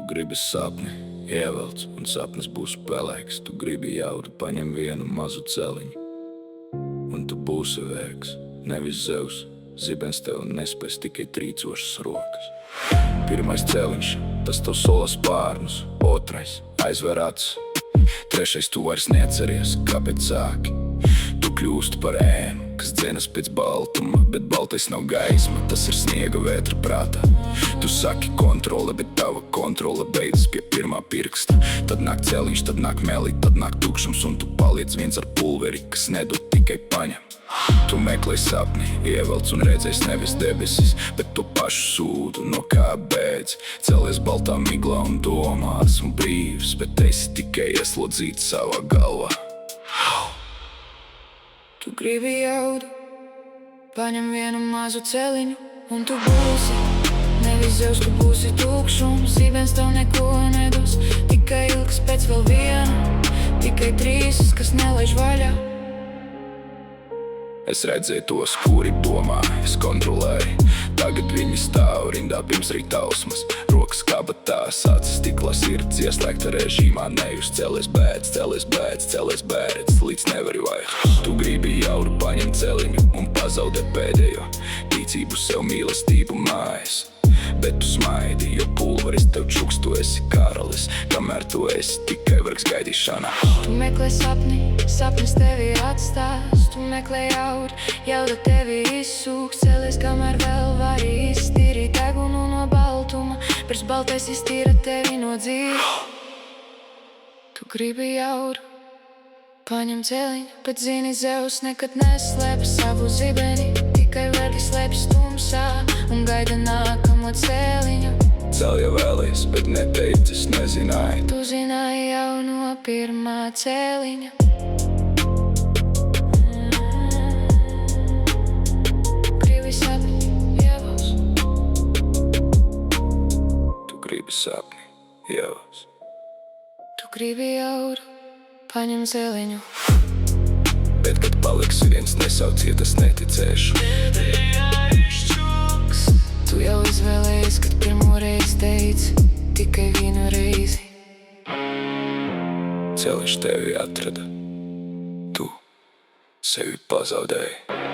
gribi sapni ievelc, un sapnis būs pelēks. Tu gribi jaudu, paņem vienu mazu celiņu, un tu būsi vergs, nevis zevs. Zibens tev nespēs, tikai trīcošas rokas. Pirmais celiņš, tas tev sola spārnus. Otrais, aizver acis. Trešais, tu vairs neatceries, kāpēc sāki. Tu kļūsti par ēnu, kas dzenas pēc baltuma, bet baltais nav gaisma, tas ir sniega vētra prātā. Tu saki kontrole, bet tava kontrole beidzas pie pirmā pirksta. Tad nāk celiņš, tad nāk meli, tad nāk tukšums, un tu paliec viens ar pulveri, kas nedod, tikai paņem. Tu meklē sapni, ievelc un redzēs nevis debesis, bet to pašu sūdu, no kā bēdz. Celies baltā miglā un domā, esmu brīvs, bet esi tikai ieslodzīts savā galvā. Tu gribi jaudu, paņem vienu mazu celiņu, un tu būsi nevis zevs, tu būsi tukšums. Zibens tev neko nedos, tikai ilgs pēc vēl viena, tikai trīs, kas nelaiž vaļā. Es redzēju tos, kuri domā, es kontrolēju. Tagad viņi stāv rindā pirms rītausmas. Rokas kabatās, acis stiklā, sirds ieslēgta režīmā. Nejus celies bēdz, celies bēdz, celies bēdz, līdz nevari vairs. Tu gribi jaudu, paņem celiņu un pazaudē pēdējo ticību sev, mīlestību mājas. Bet tu smaidi, jo pulveris tev čuks, tu esi karalis, kamēr tu esi tikai vergs gaidīšanā. Tu meklē sapni, sapnis tevi atstās. Tu meklē jaudu, jauda tevi izsūks. Celies, kamēr vēl vari iztīrīt degunu no baltuma. Pirms baltais iztīra tevi no dzīves. Tu gribi jaudu, paņem celiņu, bet zini, Zevs nekad neslēp savu zibeni. Tikai vergi slēpjas tumsā un gaida nākamo celiņu. Cel jau vēlies, bet neteici, es nezināju. Tu zināji jau no pirmā celiņa. Gribi sapni, ievelc. Tu gribi sapni, ievelc. Tu gribi jaudu, paņem celiņu. Bet, kad paliksi viens, nesauciet, es neticēšu. Tu jau izvēlējies, kad pirmo reizi teici tikai vienu reizi. Celiņš tevi atrada, tu sevi pazaudēji.